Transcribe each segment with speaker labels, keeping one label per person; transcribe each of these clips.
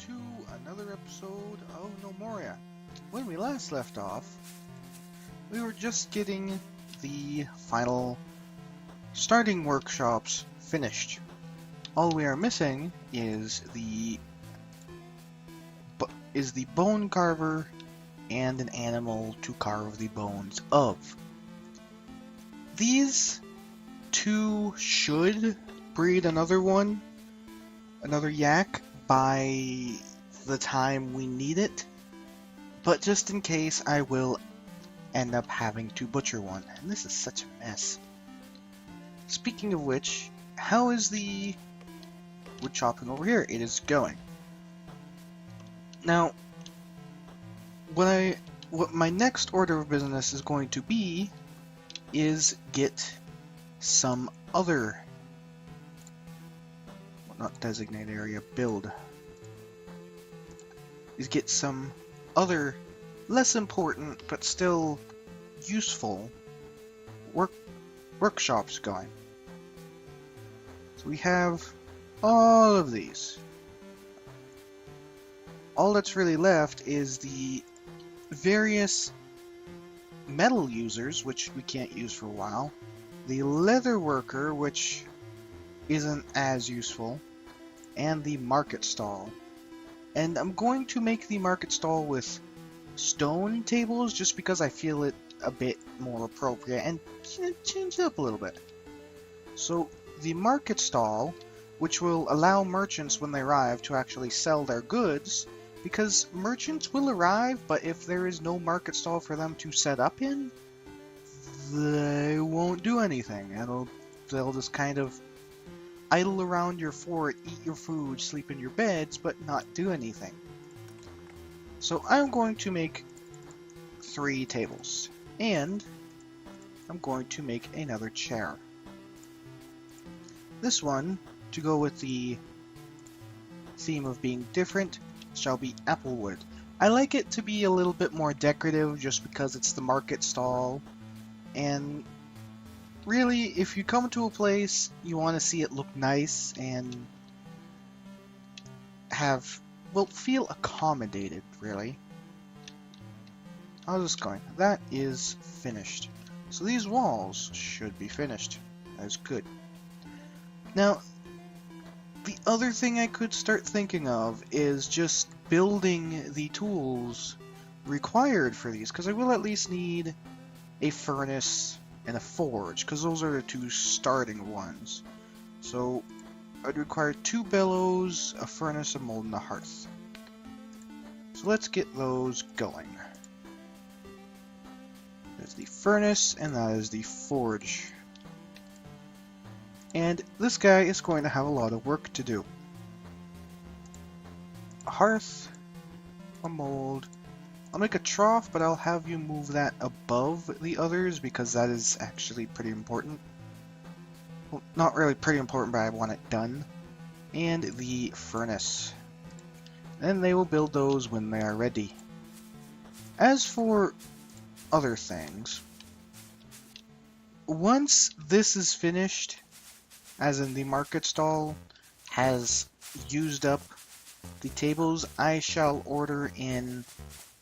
Speaker 1: to another episode of Gnomoria. When we last left off, we were just getting the final starting workshops finished. All we are missing is the bone carver and an animal to carve the bones of. These two should breed another yak, by the time we need it, but just in case I will end up having to butcher one, and this is such a mess. Speaking of which, how is the wood chopping over here? It is going. Now, what my next order of business is going to be is get some other, well, not designated area, build, is get some other less important but still useful workshops going. So we have all of these. All that's really left is the various metal users, which we can't use for a while, the leather worker, which isn't as useful, and the market stall. And I'm going to make the market stall with stone tables just because I feel it a bit more appropriate and change it up a little bit. So the market stall, which will allow merchants when they arrive to actually sell their goods, because merchants will arrive, but if there is no market stall for them to set up in, they won't do anything. They'll just kind of idle around your fort, eat your food, sleep in your beds, but not do anything. So I'm going to make 3 tables, and I'm going to make another chair. This one, to go with the theme of being different, shall be applewood. I like it to be a little bit more decorative just because it's the market stall, and really, if you come to a place, you want to see it look nice and feel accommodated, really. How's this going? That is finished. So these walls should be finished. That's good. Now, the other thing I could start thinking of is just building the tools required for these, because I will at least need a furnace and a forge, because those are the 2 starting ones. So I'd require 2 bellows, a furnace, a mold, and a hearth. So let's get those going. There's the furnace, and that is the forge. And this guy is going to have a lot of work to do. A hearth, a mold. I'll make a trough, but I'll have you move that above the others because that is actually pretty important. Well, not really pretty important, but I want it done. And the furnace. And they will build those when they are ready. As for other things, once this is finished, as in the market stall has used up the tables, I shall order in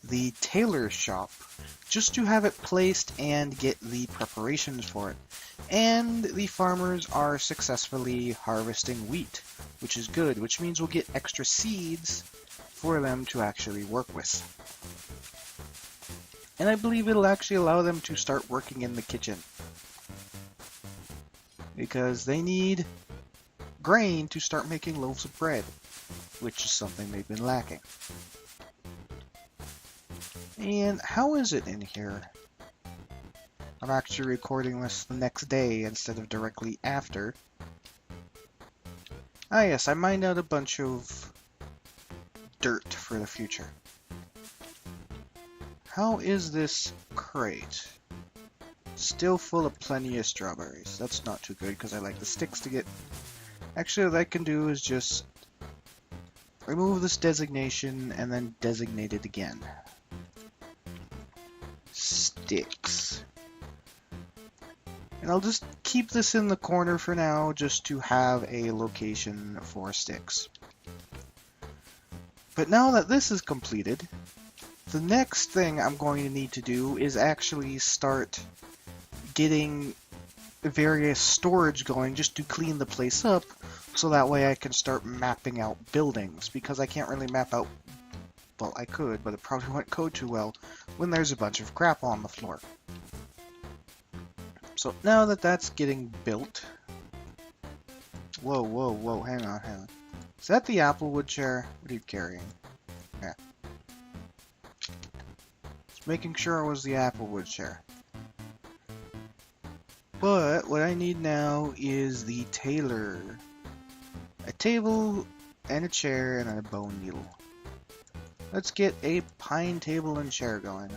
Speaker 1: the tailor's shop just to have it placed and get the preparations for it. And the farmers are successfully harvesting wheat, which is good, which means we'll get extra seeds for them to actually work with. And I believe it'll actually allow them to start working in the kitchen, because they need grain to start making loaves of bread, which is something they've been lacking. And how is it in here? I'm actually recording this the next day instead of directly after. Ah yes, I mined out a bunch of dirt for the future. How is this crate? Still full of plenty of strawberries. That's not too good because I like the sticks to get. Actually, what I can do is just remove this designation and then designate it again. Sticks. And I'll just keep this in the corner for now just to have a location for sticks. But now that this is completed, the next thing I'm going to need to do is actually start getting various storage going just to clean the place up, so that way I can start mapping out buildings, because I can't really map out, well, I could, but it probably wouldn't go too well when there's a bunch of crap on the floor. So now that that's getting built, whoa, hang on. Is that the applewood chair? What are you carrying? Yeah. Just making sure it was the applewood chair. But what I need now is the tailor. A table and a chair and a bone needle. Let's get a pine table and chair going.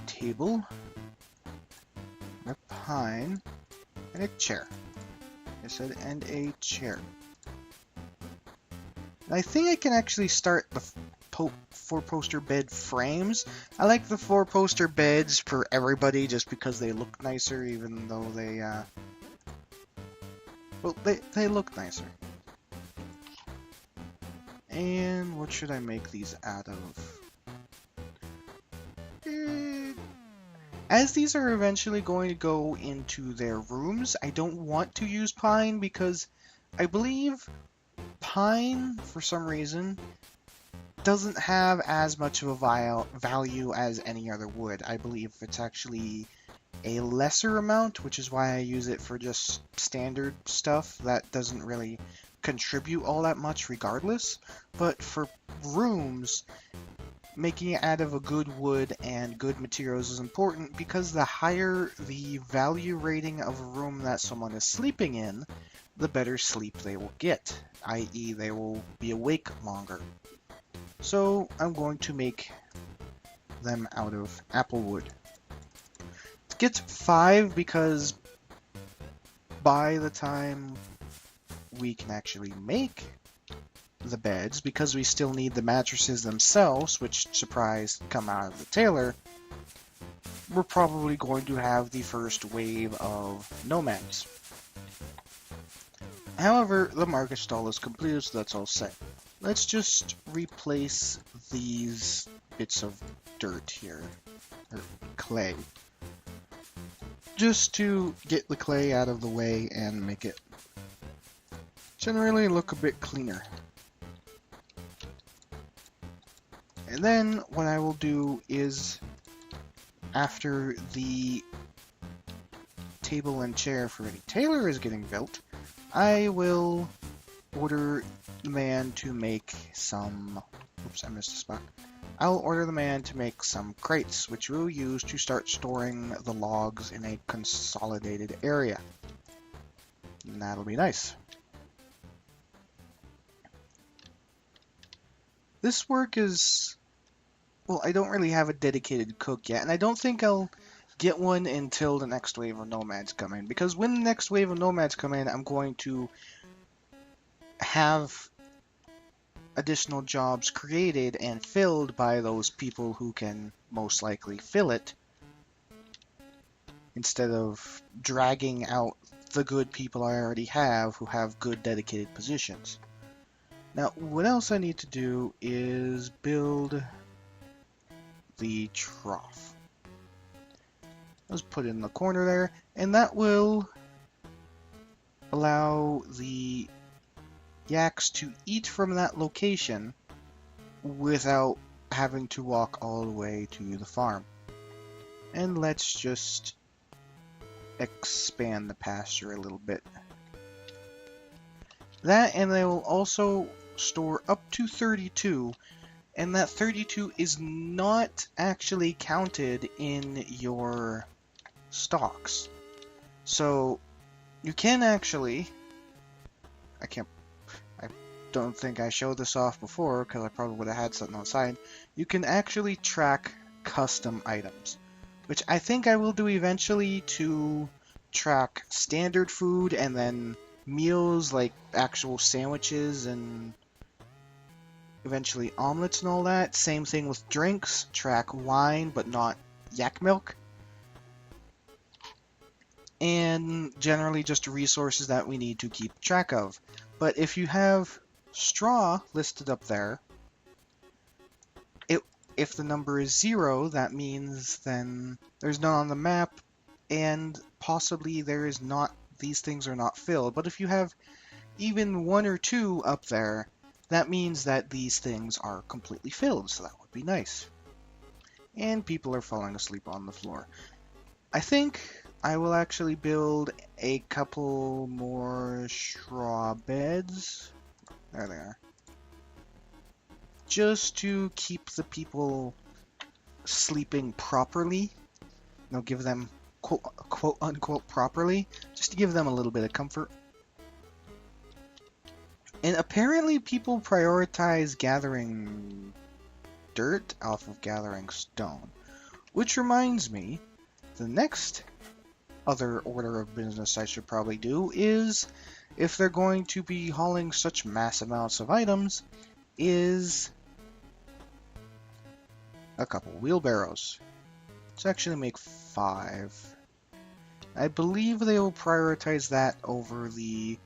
Speaker 1: Table, a pine, and a chair. I said, and a chair. And I think I can actually start the four-poster bed frames. I like the four-poster beds for everybody just because they look nicer, even though they, well, they look nicer. And what should I make these out of? As these are eventually going to go into their rooms, I don't want to use pine because I believe pine, for some reason, doesn't have as much of a value as any other wood. I believe it's actually a lesser amount, which is why I use it for just standard stuff that doesn't really contribute all that much regardless. But for rooms, making it out of a good wood and good materials is important, because the higher the value rating of a room that someone is sleeping in, the better sleep they will get, i.e. they will be awake longer. So I'm going to make them out of applewood. It gets 5 because by the time we can actually make the beds, because we still need the mattresses themselves, which, surprise, come out of the tailor, we're probably going to have the first wave of nomads. However, the market stall is completed, so that's all set. Let's just replace these bits of dirt here, or clay, just to get the clay out of the way and make it generally look a bit cleaner. And then what I will do is, after the table and chair for the tailor is getting built, I will order the man to make some... Oops, I missed a spot. I'll order the man to make some crates, which we'll use to start storing the logs in a consolidated area. And that'll be nice. This work is... well, I don't really have a dedicated cook yet, and I don't think I'll get one until the next wave of nomads come in, because when the next wave of nomads come in, I'm going to have additional jobs created and filled by those people who can most likely fill it, instead of dragging out the good people I already have who have good dedicated positions. Now, what else I need to do is build the trough. Let's put it in the corner there, and that will allow the yaks to eat from that location without having to walk all the way to the farm. And let's just expand the pasture a little bit. That, and they will also store up to 32, and that 32 is not actually counted in your stocks. So you can actually, I don't think I showed this off before because I probably would have had something outside. You can actually track custom items, which I think I will do eventually to track standard food and then meals like actual sandwiches and eventually omelets and all that. Same thing with drinks, track wine but not yak milk. And generally just resources that we need to keep track of. But if you have straw listed up there. If the number is 0, that means then there's none on the map, and possibly these things are not filled. But if you have even 1 or 2 up there, that means that these things are completely filled, so that would be nice. And people are falling asleep on the floor. I think I will actually build a couple more straw beds. There they are. Just to keep the people sleeping properly. Give them quote unquote properly, just to give them a little bit of comfort. And apparently people prioritize gathering dirt off of gathering stone. Which reminds me, the next other order of business I should probably do is, if they're going to be hauling such mass amounts of items, is a couple wheelbarrows. Let's actually make 5. I believe they will prioritize that over the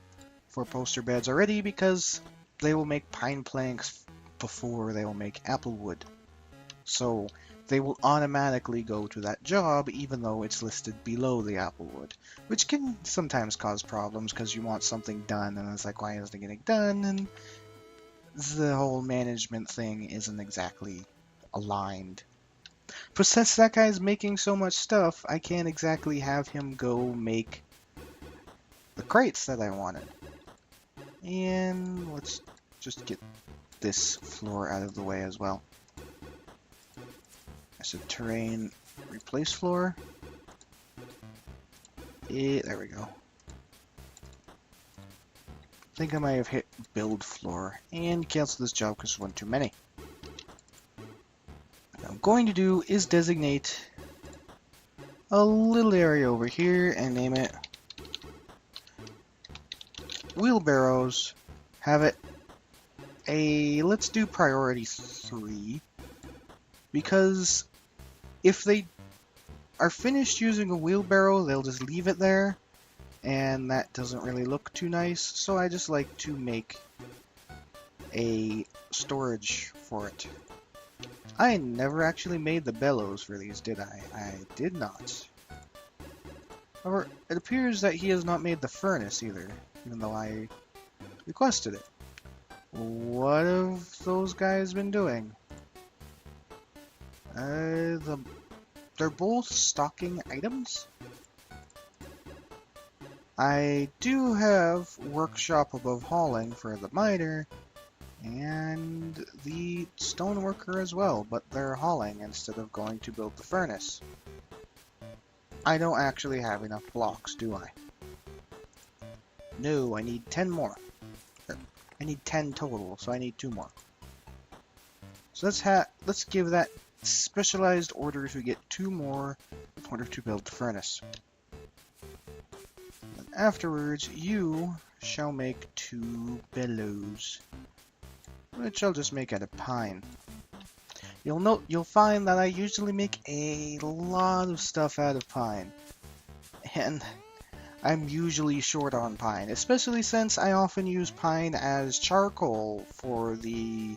Speaker 1: 4-poster beds already, because they will make pine planks before they will make apple wood. So they will automatically go to that job even though it's listed below the apple wood, which can sometimes cause problems because you want something done and it's like, why isn't it getting done? And the whole management thing isn't exactly aligned. But since that guy's making so much stuff, I can't exactly have him go make the crates that I wanted. And let's just get this floor out of the way as well. I said terrain replace floor. There we go. I think I might have hit build floor and cancel this job because there's one too many. What I'm going to do is designate a little area over here and name it wheelbarrows. Have it let's do priority 3, because if they are finished using a wheelbarrow, they'll just leave it there, and that doesn't really look too nice, so I just like to make a storage for it. I never actually made the bellows for these, did I? I did not. However, it appears that he has not made the furnace either, even though I requested it. What have those guys been doing? They're both stocking items? I do have workshop above hauling for the miner and the stoneworker as well, but they're hauling instead of going to build the furnace. I don't actually have enough blocks, do I? No, I need 10 more. I need 10 total, so I need 2 more. So let's give that specialized order to get 2 more in order to build the furnace. And afterwards, you shall make 2 bellows, which I'll just make out of pine. You'll find that I usually make a lot of stuff out of pine, and I'm usually short on pine, especially since I often use pine as charcoal for the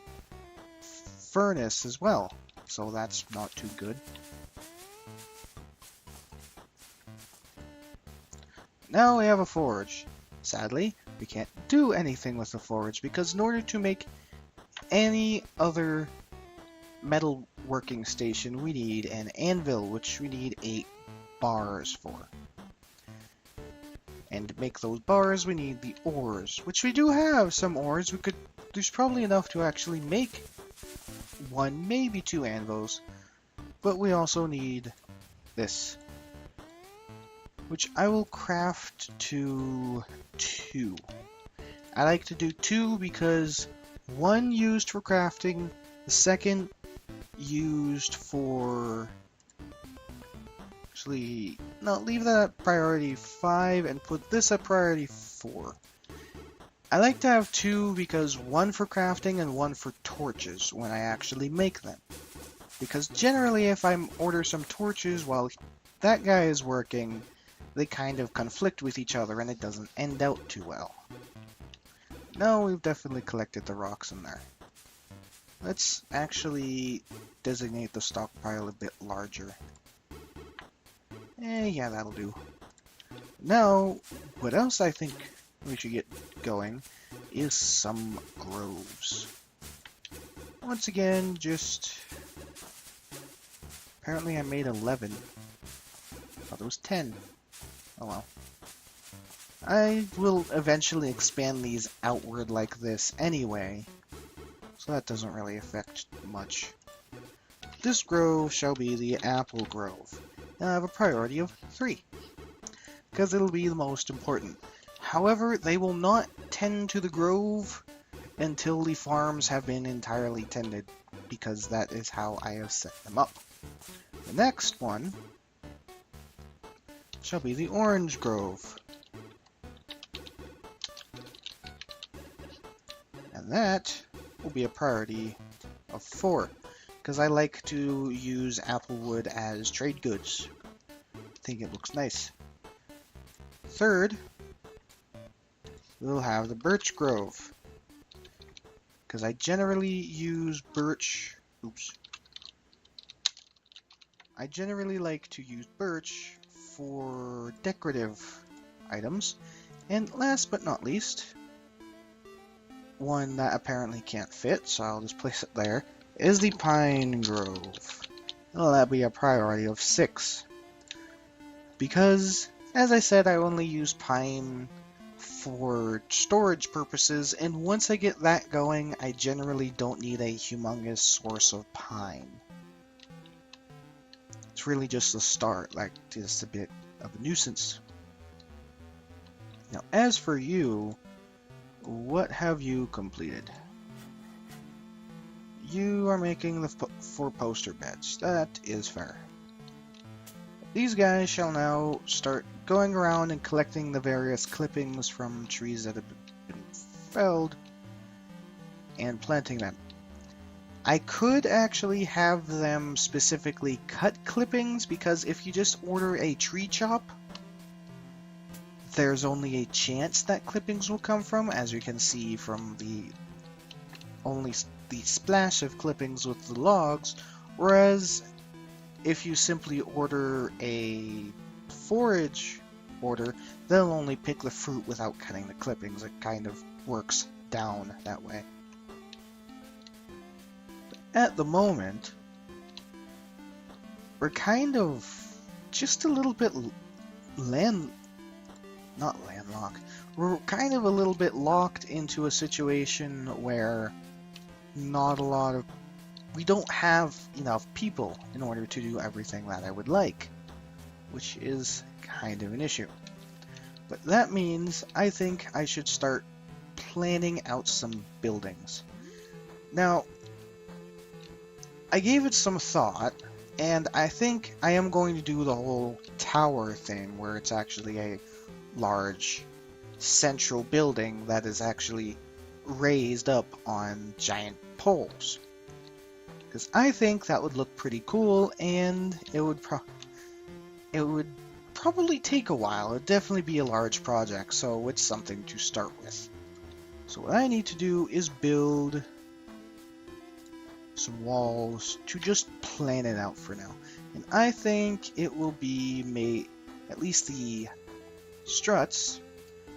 Speaker 1: furnace as well, so that's not too good. Now we have a forge. Sadly, we can't do anything with the forge because in order to make any other metal working station, we need an anvil, which we need 8 bars for. And to make those bars, we need the ores, which we do have some ores. There's probably enough to actually make 1, maybe 2 anvils, but we also need this, which I will craft to 2. I like to do 2 because 1 used for crafting, the second used for... Actually, no, leave that at priority 5 and put this at priority 4. I like to have 2 because 1 for crafting and 1 for torches when I actually make them. Because generally if I order some torches while that guy is working, they kind of conflict with each other and it doesn't end out too well. No, we've definitely collected the rocks in there. Let's actually designate the stockpile a bit larger. Yeah, that'll do. Now, what else I think we should get going is some groves. Once again, just... Apparently I made 11. Thought it was 10. Oh well. I will eventually expand these outward like this anyway, so that doesn't really affect much. This grove shall be the apple grove, and I have a priority of 3, because it'll be the most important. However, they will not tend to the grove until the farms have been entirely tended, because that is how I have set them up. The next one shall be the orange grove. And that will be a priority of 4, because I like to use apple wood as trade goods. I think it looks nice. Third, we'll have the birch grove, because I generally use birch. I generally like to use birch for decorative items. And last but not least, one that apparently can't fit, so I'll just place it there, is the pine grove. Well, that'll be a priority of 6. Because, as I said, I only use pine for storage purposes, and once I get that going, I generally don't need a humongous source of pine. It's really just the start, like just a bit of a nuisance. Now, as for you, what have you completed? You are making the 4 poster beds. That is fair. These guys shall now start going around and collecting the various clippings from trees that have been felled and planting them. I could actually have them specifically cut clippings, because if you just order a tree chop, there's only a chance that clippings will come from, as you can see from the splash of clippings with the logs, whereas if you simply order a forage order, they'll only pick the fruit without cutting the clippings. It kind of works down that way. At the moment, we're kind of just a little bit not landlocked. We're kind of a little bit locked into a situation where we don't have enough people in order to do everything that I would like, which is kind of an issue. But that means I think I should start planning out some buildings. Now, I gave it some thought, and I think I am going to do the whole tower thing, where it's actually a large central building that is actually raised up on giant poles. Because I think that would look pretty cool, and it would probably take a while. It would definitely be a large project, so it's something to start with. So what I need to do is build some walls to just plan it out for now. And I think it will be made, at least the struts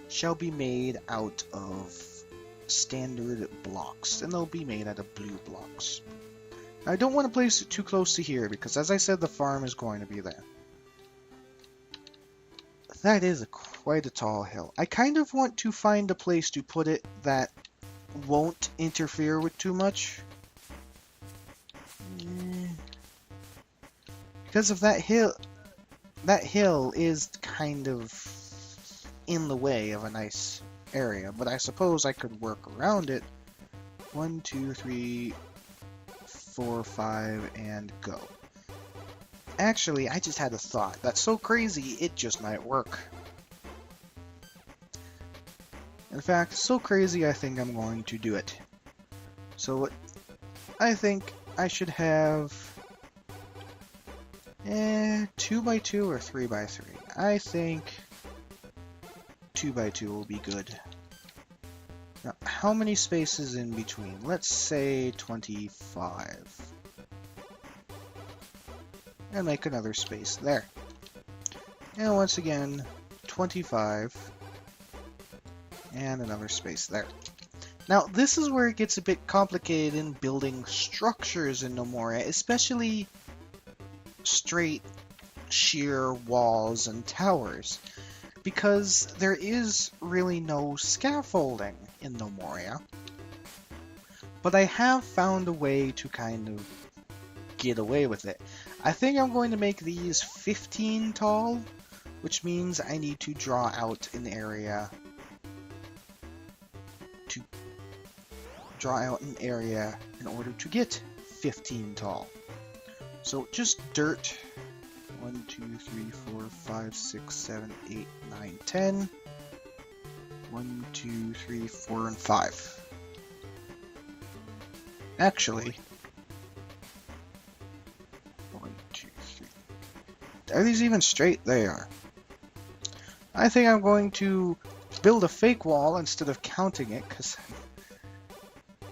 Speaker 1: shall be made out of standard blocks, and they'll be made out of blue blocks. I don't want to place it too close to here, because as I said, the farm is going to be there. That is quite a tall hill. I kind of want to find a place to put it that won't interfere with too much. Because of that hill is kind of in the way of a nice area, but I suppose I could work around it. 1, 2, 3, 4, 5, and go. Actually, I just had a thought. That's so crazy, it just might work. In fact, so crazy I think I'm going to do it. So what I think I should have 2x2 or 3x3. I think 2x2 will be good. Now, how many spaces in between? Let's say 25. And make another space there. And once again, 25. And another space there. Now, this is where it gets a bit complicated in building structures in Gnomoria, especially straight, sheer walls and towers, because there is really no scaffolding in Gnomoria. But I have found a way to kind of get away with it. I think I'm going to make these 15 tall, which means I need to draw out an area in order to get 15 tall. So just dirt. 1, 2, 3, 4, 5, 6, 7, 8, 9, 10. 1, 2, 3, 4, and 5. Actually, 1, 2, 3. Are these even straight? They are. I think I'm going to build a fake wall instead of counting it, because I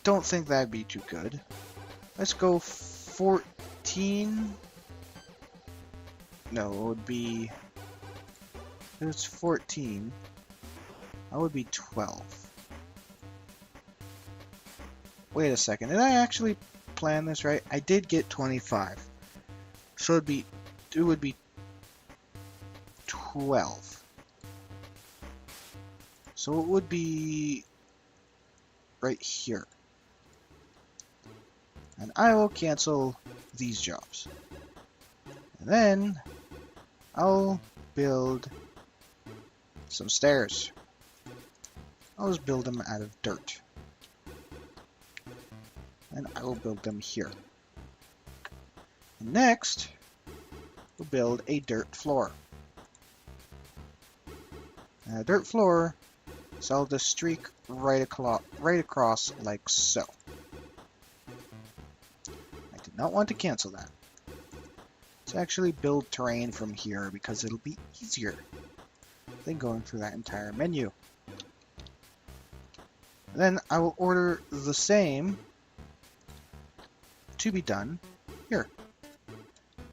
Speaker 1: don't think that'd be too good. Let's go 14. No, it would be... If it's 14, that would be 12. Wait a second, did I actually plan this right? I did get 25. So it would be 12. So it would be right here. And I will cancel these jobs. And then I'll build some stairs. I'll just build them out of dirt. And I will build them here. And next, we'll build a dirt floor. And a dirt floor, so I'll just streak right across like so. I did not want to cancel that. Let's actually build terrain from here because it'll be easier than going through that entire menu. Then I will order the same to be done here.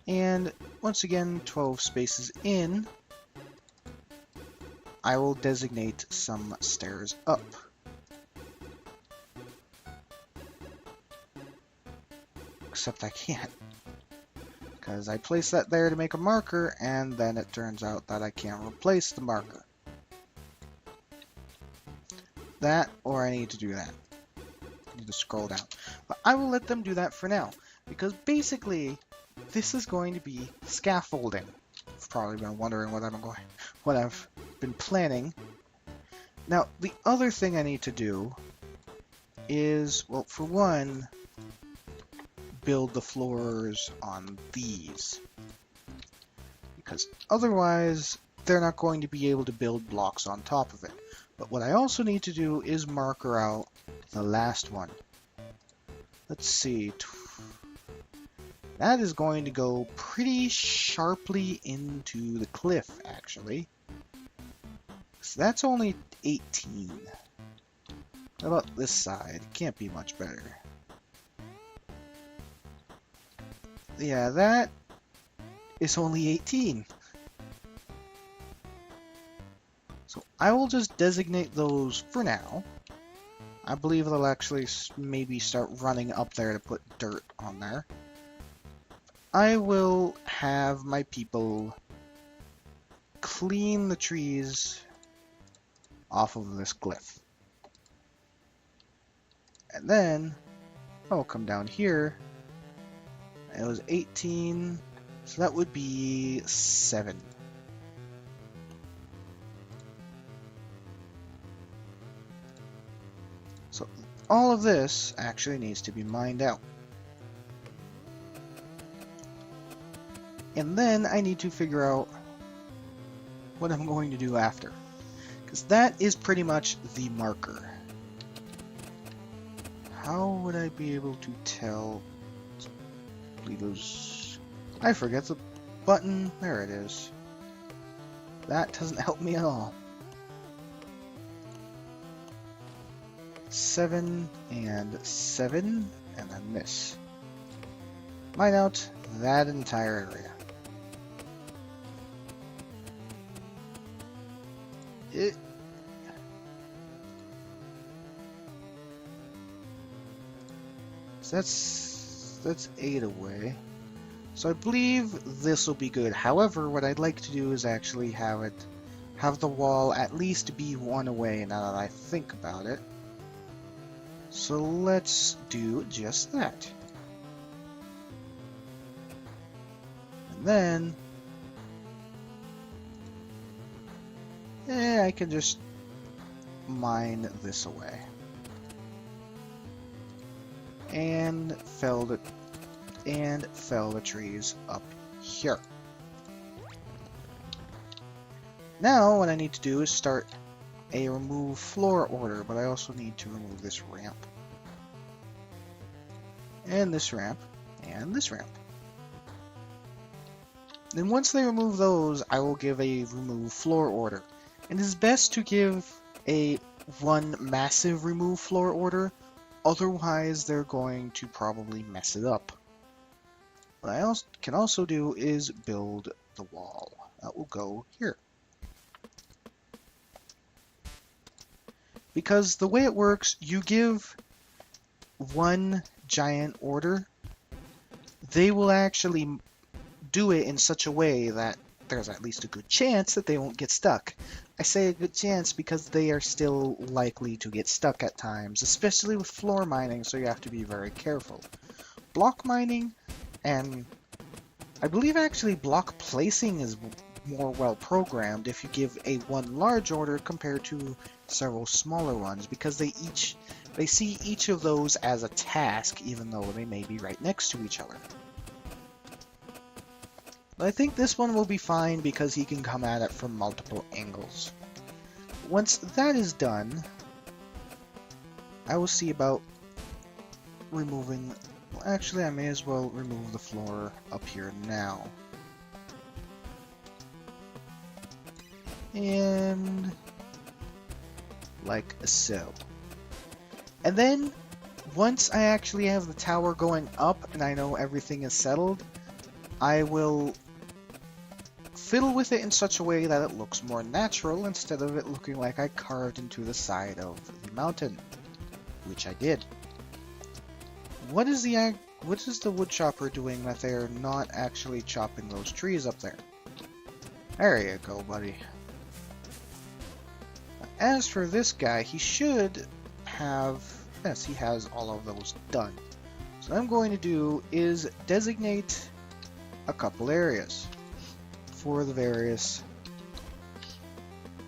Speaker 1: And once again, 12 spaces in, I will designate some stairs up. Except I can't, because I placed that there to make a marker, and then it turns out that I can't replace the marker. That, or I need to do that. I need to scroll down. But I will let them do that for now, because basically, this is going to be scaffolding. You've probably been wondering what I've been planning. Now, the other thing I need to do is, well, for one, build the floors on these. Because otherwise, they're not going to be able to build blocks on top of it. But what I also need to do is marker out the last one. Let's see. That is going to go pretty sharply into the cliff, actually. So that's only 18. How about this side? Can't be much better. Yeah, that is only 18. So I will just designate those for now. I believe they'll actually maybe start running up there to put dirt on there. I will have my people clean the trees off of this cliff. And then I'll come down here. It was 18, so that would be 7. So all of this actually needs to be mined out. And then I need to figure out what I'm going to do after, because that is pretty much the marker. How would I be able to tell? I forget the button. There it is. That doesn't help me at all. 7 and 7, and then this. Mine out that entire area. So that's 8 away. So I believe this will be good. However, what I'd like to do is actually have the wall at least be 1 away now that I think about it. So let's do just that. And then I can just mine this away. And fell the trees up here. Now what I need to do is start a remove floor order, but I also need to remove this ramp. And this ramp. And this ramp. Then once they remove those, I will give a remove floor order. And it is best to give one massive remove floor order, otherwise they're going to probably mess it up. What I can also do is build the wall. That will go here. Because the way it works, you give one giant order, they will actually do it in such a way that there's at least a good chance that they won't get stuck. I say a good chance because they are still likely to get stuck at times, especially with floor mining, so you have to be very careful. Block mining, and I believe actually block placing is more well programmed if you give a one large order compared to several smaller ones, because they see each of those as a task, even though they may be right next to each other. But I think this one will be fine because he can come at it from multiple angles. Once that is done, I will see about removing... Well, actually, I may as well remove the floor up here now. And... like so. And then, once I actually have the tower going up and I know everything is settled, I will fiddle with it in such a way that it looks more natural instead of it looking like I carved into the side of the mountain, which I did. What is the wood chopper doing that they're not actually chopping those trees up there? There you go, buddy. As for this guy, he should have... Yes, he has all of those done. So what I'm going to do is designate a couple areas for the various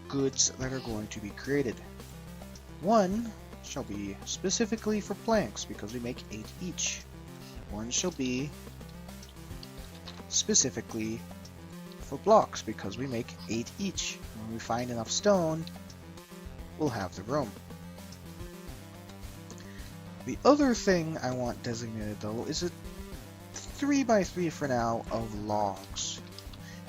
Speaker 1: goods that are going to be created. One shall be specifically for planks, because we make 8 each. One shall be specifically for blocks, because we make 8 each. When we find enough stone, we'll have the room. The other thing I want designated, though, is a 3x3 for now of logs.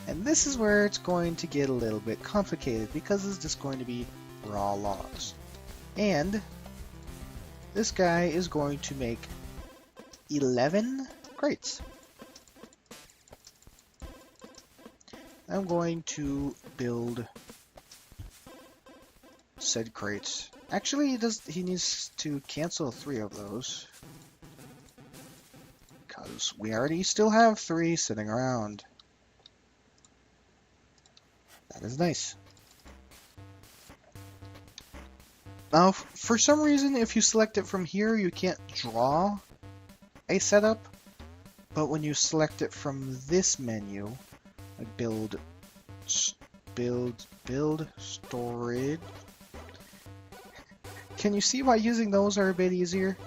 Speaker 1: And this is where it's going to get a little bit complicated, because it's just going to be raw logs. And this guy is going to make 11 crates. I'm going to build said crates. Actually, he needs to cancel 3 of those, because we already still have 3 sitting around. That is nice. Now, for some reason, if you select it from here, you can't draw a setup, but when you select it from this menu, like build, storage. Can you see why using those are a bit easier?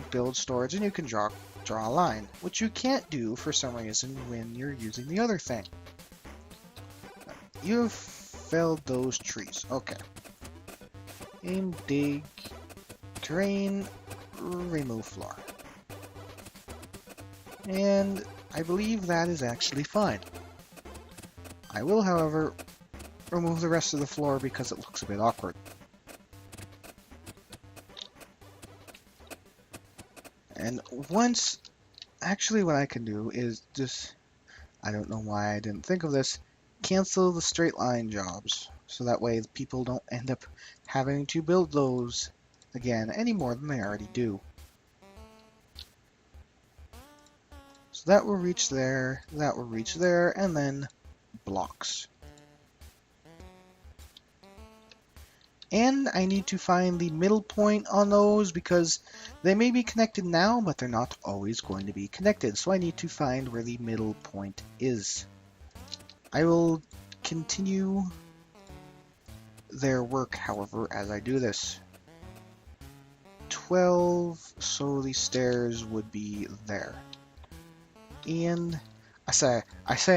Speaker 1: Build storage, and you can draw a line, which you can't do for some reason when you're using the other thing. You've felled those trees. Okay. Aim, dig, terrain, remove floor. And I believe that is actually fine. I will, however, remove the rest of the floor because it looks a bit awkward. And once, actually what I can do is just, I don't know why I didn't think of this, cancel the straight line jobs. So that way people don't end up having to build those again any more than they already do. So that will reach there, that will reach there, and then blocks. And I need to find the middle point on those because they may be connected now, but they're not always going to be connected. So I need to find where the middle point is. I will continue their work, however, as I do this. 12, so the stairs would be there. And I say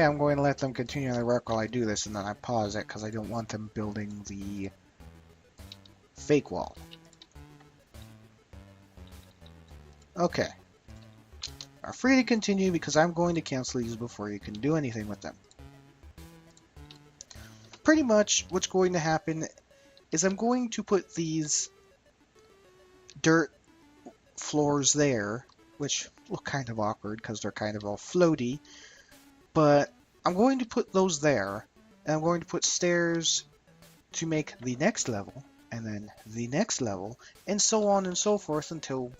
Speaker 1: I'm going to let them continue their work while I do this, and then I pause it because I don't want them building the fake wall. Okay. Are free to continue because I'm going to cancel these before you can do anything with them. Pretty much what's going to happen is I'm going to put these dirt floors there, which look kind of awkward because they're kind of all floaty, but I'm going to put those there, and I'm going to put stairs to make the next level, and then the next level, and so on and so forth until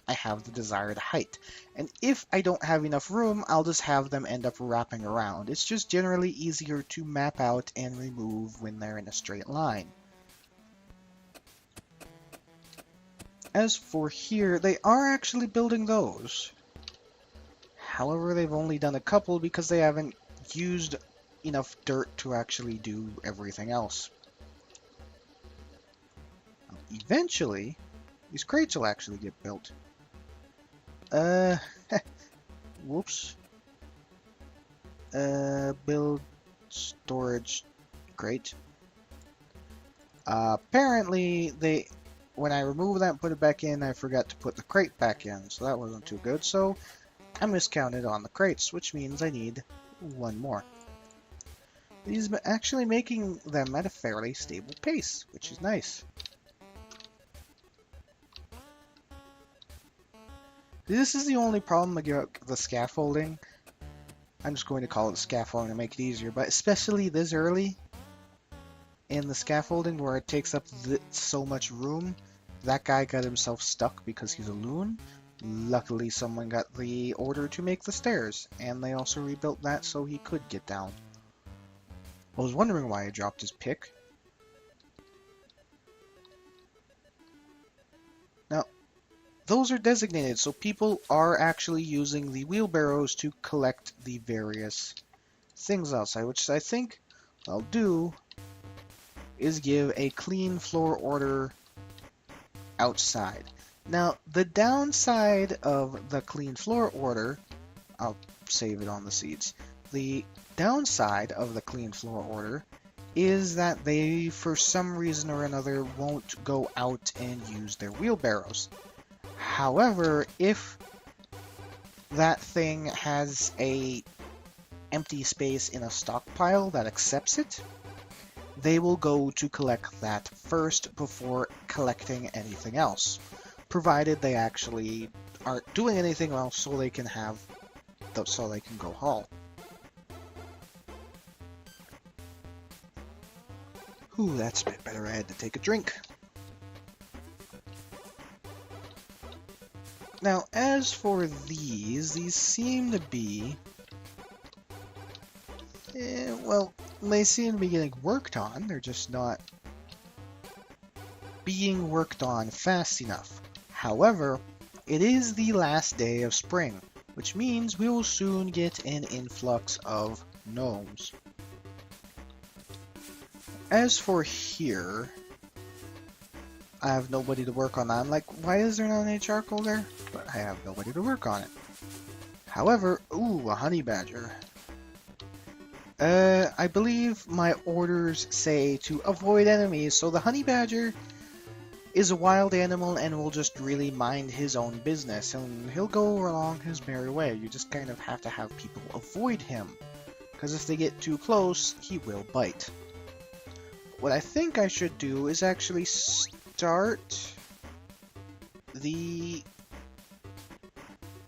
Speaker 1: I have the desired height. And if I don't have enough room, I'll just have them end up wrapping around. It's just generally easier to map out and remove when they're in a straight line. As for here, they are actually building those. However, they've only done a couple because they haven't used enough dirt to actually do everything else. Eventually, these crates will actually get built. Whoops. Build storage crate. Apparently, when I removed that and put it back in, I forgot to put the crate back in, so that wasn't too good. So I miscounted on the crates, which means I need one more. These are actually making them at a fairly stable pace, which is nice. This is the only problem about the scaffolding. I'm just going to call it scaffolding to make it easier, but especially this early in the scaffolding where it takes up so much room, that guy got himself stuck because he's a loon. Luckily someone got the order to make the stairs, and they also rebuilt that so he could get down. I was wondering why he dropped his pick. Now, those are designated, so people are actually using the wheelbarrows to collect the various things outside, which I think I'll do is give a clean floor order outside. Now, the downside of the clean floor order, I'll save it on the seeds. The downside of the clean floor order is that they, for some reason or another, won't go out and use their wheelbarrows. However, if that thing has a empty space in a stockpile that accepts it, they will go to collect that first before collecting anything else, provided they actually aren't doing anything else so they can go haul. Ooh, that's a bit better. I had to take a drink. Now, as for these seem to be, well, they seem to be getting worked on. They're just not being worked on fast enough. However, it is the last day of spring, which means we will soon get an influx of gnomes. As for here, I have nobody to work on that. I'm like, why is there not any charcoal there? But I have nobody to work on it. However, ooh, a honey badger. I believe my orders say to avoid enemies, so the honey badger is a wild animal and will just really mind his own business, and he'll go along his merry way. You just kind of have to have people avoid him, because if they get too close, he will bite. What I think I should do is actually start the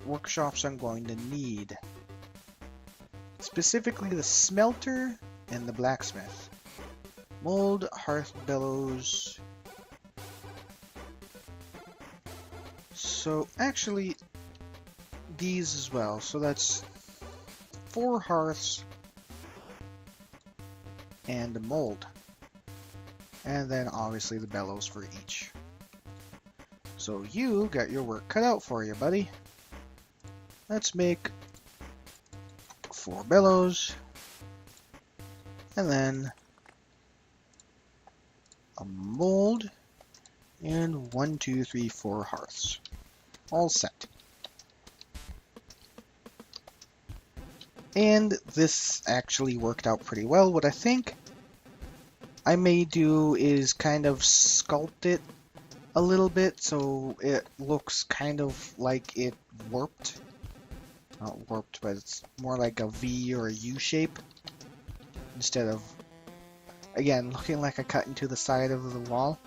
Speaker 1: workshops I'm going to need. Specifically the smelter and the blacksmith. Mold, hearth, bellows. So actually, these as well. So that's 4 hearths and a mold. And then obviously the bellows for each. So you got your work cut out for you, buddy. Let's make 4 bellows. And then a mold. And 1, 2, 3, 4 hearths. All set. And this actually worked out pretty well. What I think I may do is kind of sculpt it a little bit so it looks kind of like it warped. Not warped, but it's more like a V or a U shape. Instead of, again, looking like a cut into the side of the wall.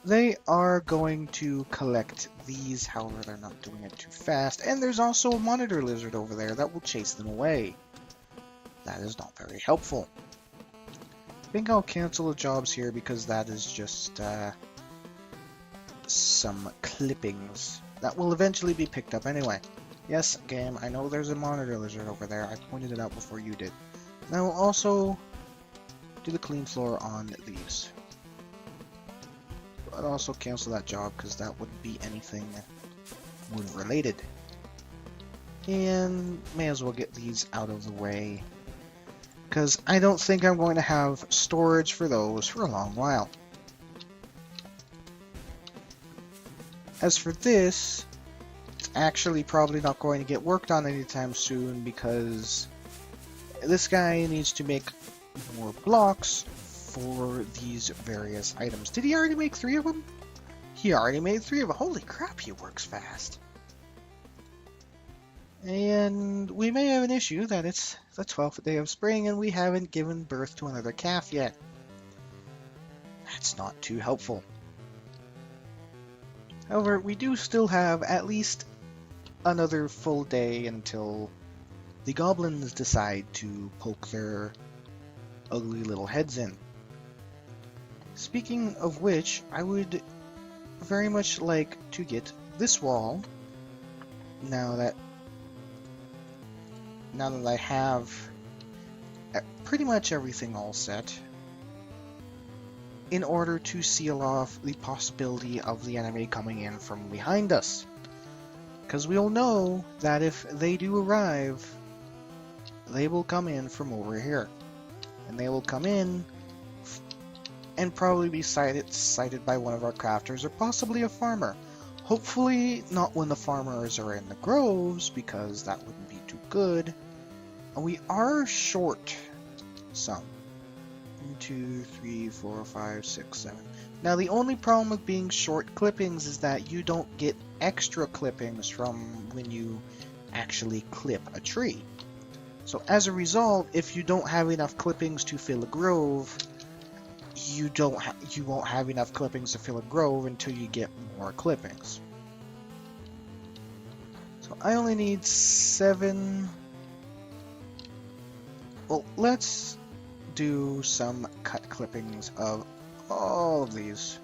Speaker 1: They are going to collect these, however they're not doing it too fast. And there's also a monitor lizard over there that will chase them away. That is not very helpful. I think I'll cancel the jobs here because that is just some clippings that will eventually be picked up anyway. Yes, game, I know there's a monitor lizard over there. I pointed it out before you did. Now we'll also do the clean floor on these. I'd also cancel that job because that wouldn't be anything wood related. And may as well get these out of the way because I don't think I'm going to have storage for those for a long while. As for this, it's actually probably not going to get worked on anytime soon because this guy needs to make more blocks for these various items. Did he already make 3 of them? He already made 3 of them. Holy crap, he works fast. And we may have an issue that it's the 12th day of spring and we haven't given birth to another calf yet. That's not too helpful. However, we do still have at least another full day until the goblins decide to poke their ugly little heads in. Speaking of which, I would very much like to get this wall now that I have pretty much everything all set in order to seal off the possibility of the enemy coming in from behind us. Because we'll know that if they do arrive, they will come in from over here. And they will come in and probably be sighted by one of our crafters or possibly a farmer. Hopefully not when the farmers are in the groves because that wouldn't be too good. And we are short some. 1, 2, 3, 4, 5, 6, 7. Now the only problem with being short clippings is that you don't get extra clippings from when you actually clip a tree. So as a result, if you don't have enough clippings to fill a grove, you won't have enough clippings to fill a grove until you get more clippings. So I only need 7. Well, let's do some cut clippings of all of these.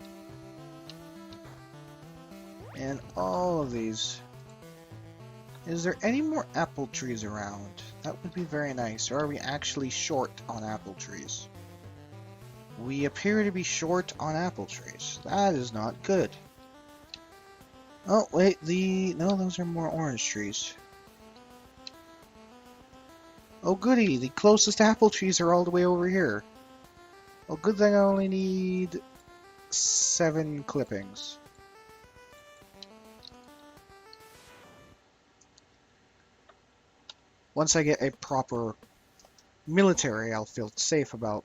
Speaker 1: And all of these. Is there any more apple trees around? That would be very nice. Or are we actually short on apple trees? We appear to be short on apple trees. That is not good. Oh, wait, no, those are more orange trees. Oh, goody, the closest apple trees are all the way over here. Well, good thing I only need 7 clippings. Once I get a proper military, I'll feel safe about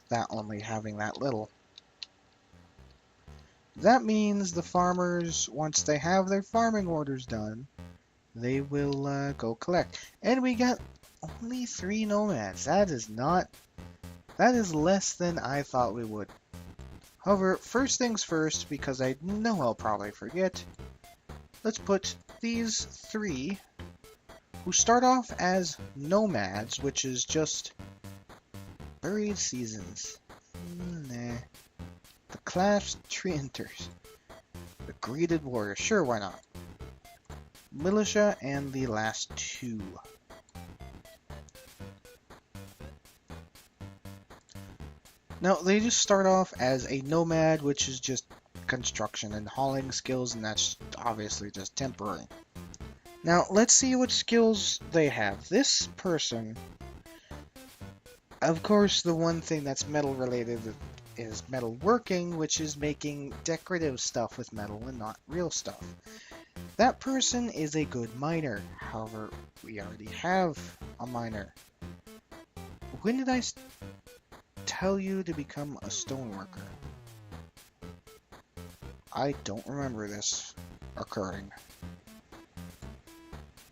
Speaker 1: that only having that little. That means the farmers, once they have their farming orders done, they will go collect. And we got only 3 nomads. That is less than I thought we would. However, first things first, because I know I'll probably forget, let's put these three who start off as nomads, which is just buried seasons. Nah. The class treanters. The greeted warrior. Sure, why not? Militia and the last two. Now, they just start off as a nomad, which is just construction and hauling skills, and that's obviously just temporary. Now, let's see what skills they have. This person, of course, the one thing that's metal related is metalworking, which is making decorative stuff with metal and not real stuff. That person is a good miner. However, we already have a miner. When did I tell you to become a stoneworker? I don't remember this occurring.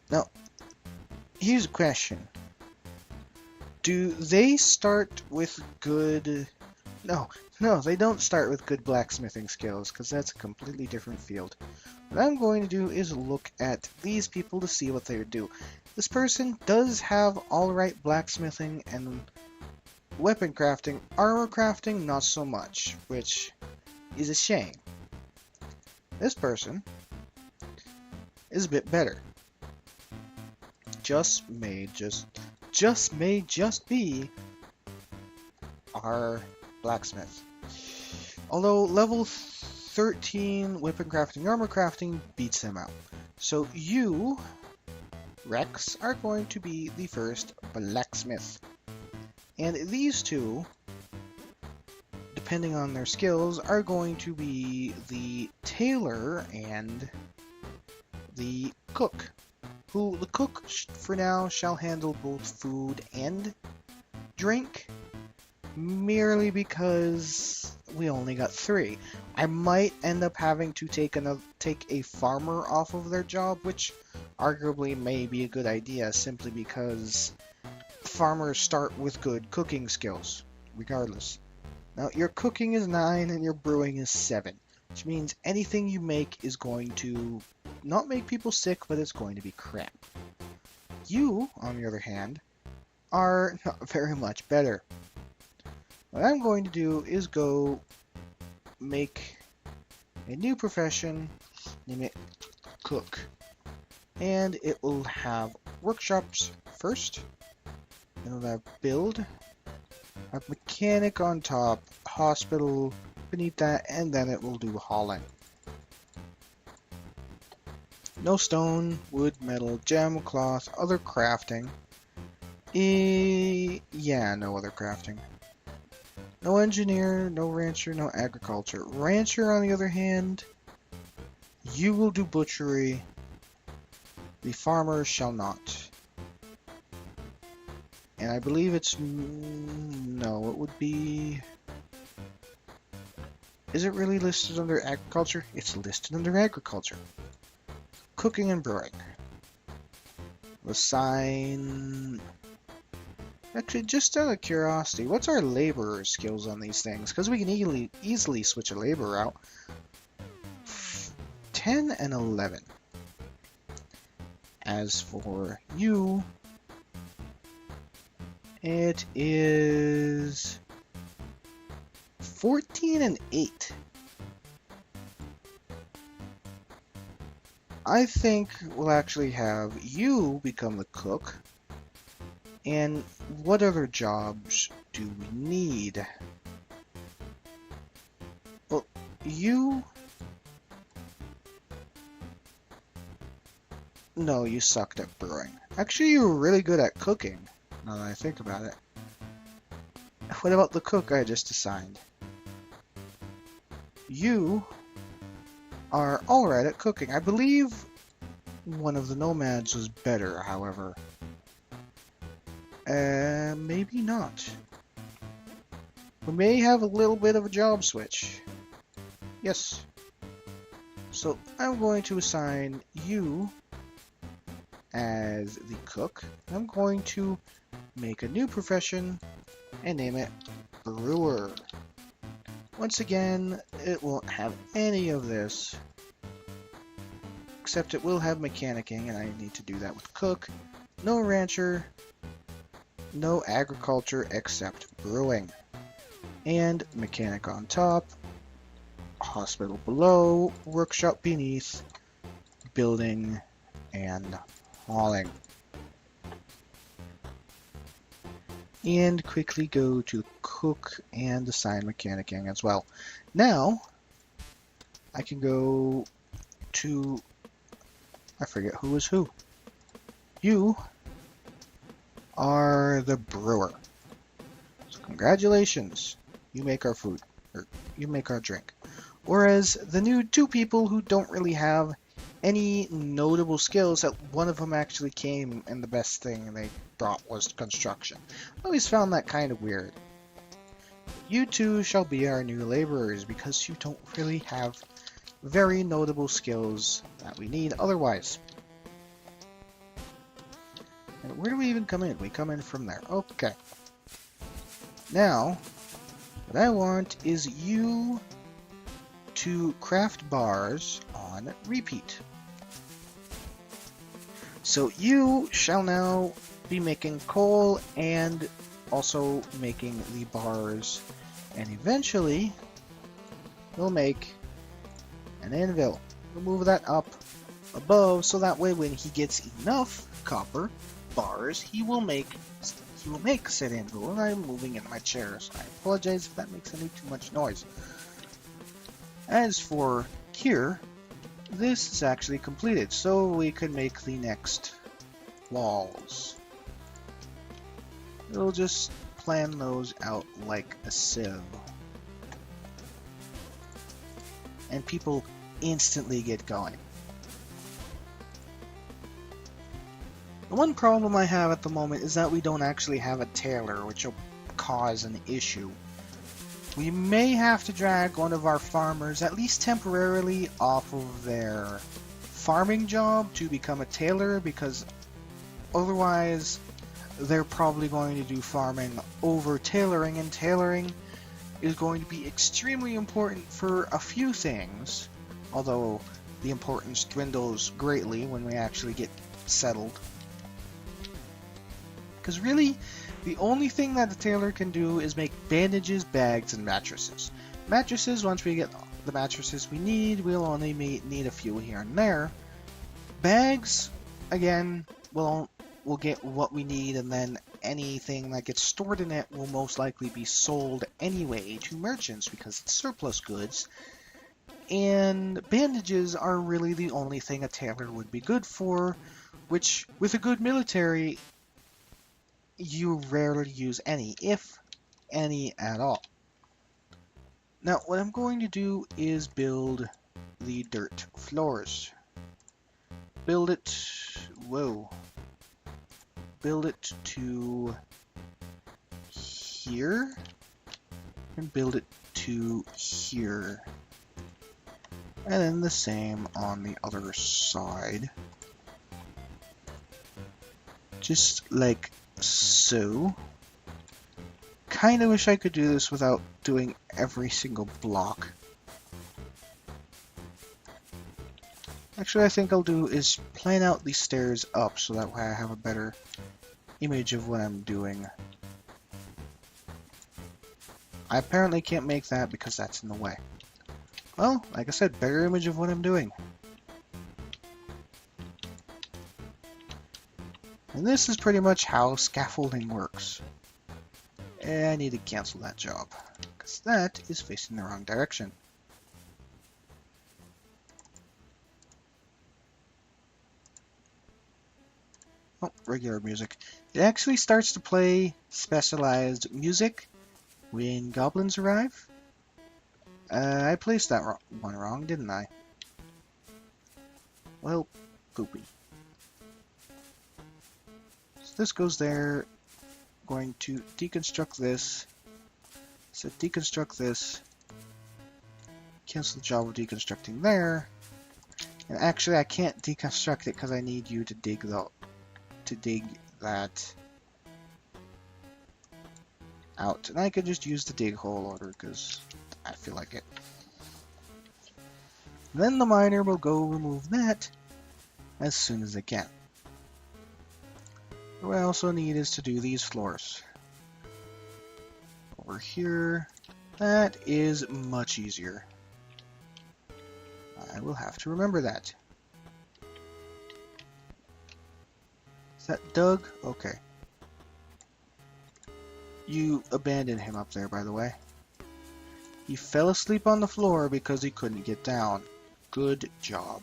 Speaker 1: Now, here's a question. Do they start with good... No, they don't start with good blacksmithing skills, because that's a completely different field. What I'm going to do is look at these people to see what they do. This person does have alright blacksmithing and weapon crafting. Armor crafting, not so much, which is a shame. This person is a bit better. Just may be our blacksmith. Although level 13 weapon crafting, armor crafting beats him out. So you, Rex, are going to be the first blacksmith. And these two, depending on their skills, are going to be the tailor and the cook. Who the cook for now shall handle both food and drink, merely because we only got 3. I might end up having to take a farmer off of their job, which arguably may be a good idea, simply because farmers start with good cooking skills, regardless. Now, your cooking is 9 and your brewing is 7, which means anything you make is going to not make people sick, but it's going to be crap. You, on the other hand, are not very much better. What I'm going to do is go make a new profession, name it cook. And it will have workshops first, then it'll have build, have mechanic on top, hospital beneath that, and then it will do hauling. No stone, wood, metal, gem, cloth, other crafting. Yeah, no other crafting. No engineer, no rancher, no agriculture. Rancher, on the other hand, you will do butchery. The farmer shall not. And I believe it's... No, it would be... Is it really listed under agriculture? It's listed under agriculture. Cooking and brewing. Assign... Actually, just out of curiosity, what's our laborer skills on these things? Because we can easily switch a laborer out. 10 and 11. As for you, it is 14 and 8. I think we'll actually have you become the cook. And what other jobs do we need? Well, you... No, you sucked at brewing. Actually, you were really good at cooking, now that I think about it. What about the cook I just assigned? You are alright at cooking. I believe one of the nomads was better, however. Maybe not. We may have a little bit of a job switch. Yes. So I'm going to assign you as the cook. I'm going to make a new profession and name it brewer. Once again, it won't have any of this except it will have mechanicking, and I need to do that with cook. No rancher, no agriculture except brewing. And mechanic on top, hospital below, workshop beneath, building, and hauling. And quickly go to cook and assign mechanicking as well. Now, I can go to, I forget who is who. You are the brewer. So congratulations, you make our food, or you make our drink. Whereas the new two people who don't really have any notable skills, that one of them actually came and the best thing they brought was construction. I always found that kind of weird. You two shall be our new laborers because you don't really have very notable skills that we need otherwise. And where do we even come in? We come in from there. Okay. Now, what I want is you to craft bars on repeat. So you shall now be making coal and also making the bars, and eventually we'll make an anvil. We'll move that up above so that way when he gets enough copper bars, he will make said anvil. And I'm moving in my chair, so I apologize if that makes any too much noise. As for here, this is actually completed, so we can make the next walls. We'll just plan those out like a sieve. And people instantly get going. The one problem I have at the moment is that we don't actually have a tailor, which will cause an issue. We may have to drag one of our farmers, at least temporarily, off of their farming job to become a tailor, because otherwise they're probably going to do farming over tailoring, and tailoring is going to be extremely important for a few things, although the importance dwindles greatly when we actually get settled. Because really, the only thing that the tailor can do is make bandages, bags, and mattresses. Mattresses, once we get the mattresses we need, we'll only need a few here and there. Bags, again, we'll get what we need, and then anything that gets stored in it will most likely be sold anyway to merchants because it's surplus goods. And bandages are really the only thing a tailor would be good for, which, with a good military, you rarely use any, if any at all. Now, what I'm going to do is build the dirt floors. Build it, build it to here, and build it to here. And then the same on the other side. Just like so. Kinda wish I could do this without doing every single block. Actually, I think I'll do is plan out these stairs up so that way I have a better image of what I'm doing. I apparently can't make that because that's in the way. Well, like I said, better image of what I'm doing. And this is pretty much how scaffolding works. I need to cancel that job, because that is facing the wrong direction. Oh, regular music. It actually starts to play specialized music when goblins arrive. I placed that one wrong, didn't I? Well, poopy. So this goes there. Going to deconstruct this. So deconstruct this. Cancel the job of deconstructing there. And actually, I can't deconstruct it because I need you to dig that out. And I could just use the dig hole order because I feel like it. Then the miner will go remove that as soon as they can. What I also need is to do these floors. Over here, that is much easier. I will have to remember that. Is that Doug? Okay. You abandoned him up there, by the way. He fell asleep on the floor because he couldn't get down. Good job.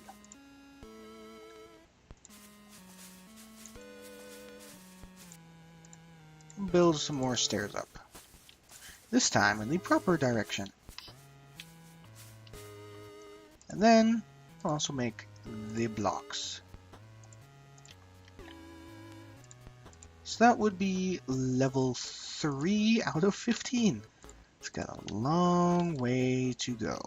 Speaker 1: Build some more stairs up. This time in the proper direction. And then I'll also make the blocks. So that would be level 3 out of 15. It's got a long way to go.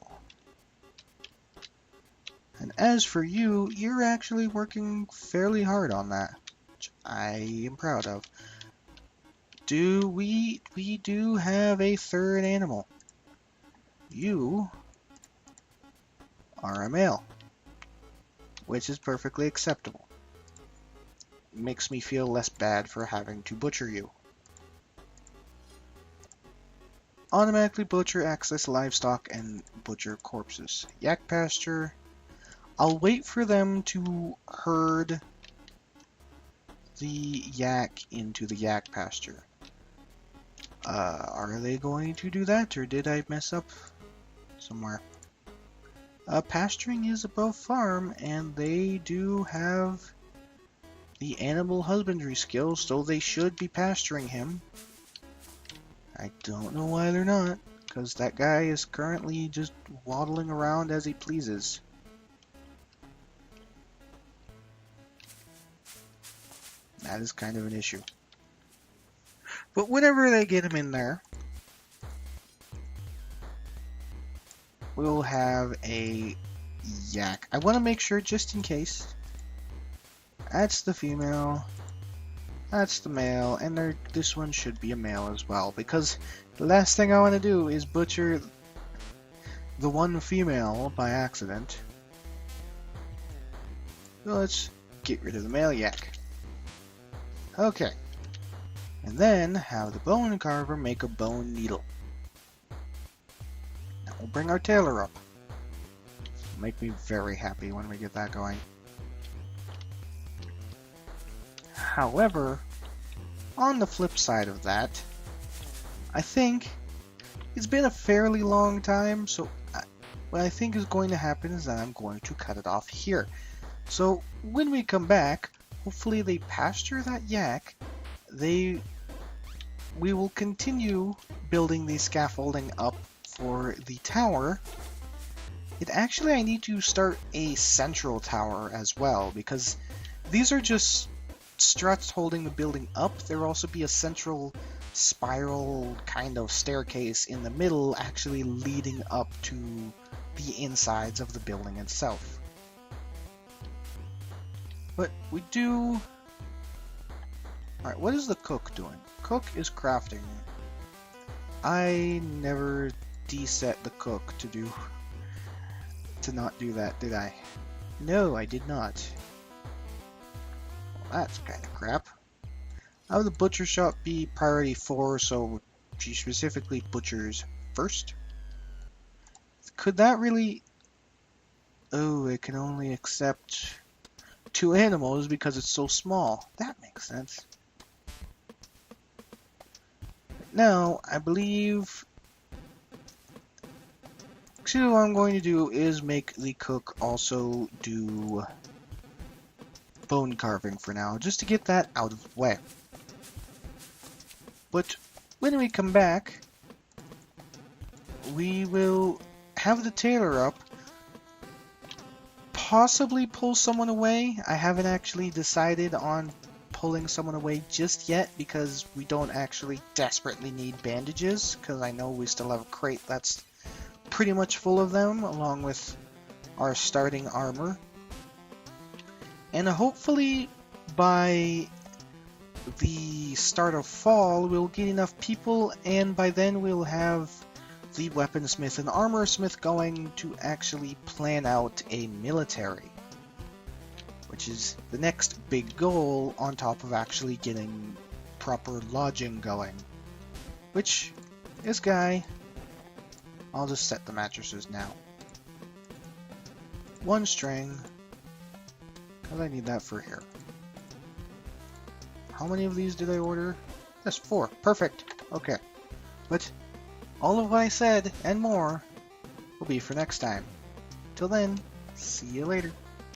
Speaker 1: And as for you, you're actually working fairly hard on that, which I am proud of. We do have a third animal. You are a male, which is perfectly acceptable. Makes me feel less bad for having to butcher you. Automatically butcher access livestock and butcher corpses. Yak pasture. I'll wait for them to herd the yak into the yak pasture. Are they going to do that, or did I mess up somewhere? Pasturing is above farm, and they do have the animal husbandry skills, so they should be pasturing him. I don't know why they're not, because that guy is currently just waddling around as he pleases. That is kind of an issue. But whenever they get him in there, we'll have a yak. I want to make sure, just in case, that's the female, that's the male, and this one should be a male as well, because the last thing I want to do is butcher the one female by accident. So let's get rid of the male yak. Okay. And then have the bone carver make a bone needle. Now we'll bring our tailor up. It'll make me very happy when we get that going. However, on the flip side of that, I think it's been a fairly long time, so what I think is going to happen is that I'm going to cut it off here. So when we come back, hopefully they pasture that yak. We will continue building the scaffolding up for the tower. I need to start a central tower as well, because these are just struts holding the building up. There will also be a central spiral kind of staircase in the middle, actually leading up to the insides of the building itself. But we do... Alright, what is the cook doing? Cook is crafting. I never deset the cook to not do that, did I? No, I did not. Well, that's kind of crap. How would the butcher shop be priority 4, so she specifically butchers first? Could that really... Oh, it can only accept 2 animals because it's so small. That makes sense. Now, I believe... Actually, what I'm going to do is make the cook also do bone carving for now, just to get that out of the way. But when we come back, we will have the tailor up, possibly pull someone away. I haven't actually decided on pulling someone away just yet, because we don't actually desperately need bandages, because I know we still have a crate that's pretty much full of them, along with our starting armor. And hopefully by the start of fall we'll get enough people, and by then we'll have the weaponsmith and armorsmith going to actually plan out a military. which is the next big goal on top of actually getting proper lodging going. Which, this guy, I'll just set the mattresses now. 1 string, because I need that for here. How many of these did I order? Yes, 4. Perfect. Okay. But all of what I said and more will be for next time. Till then, see you later.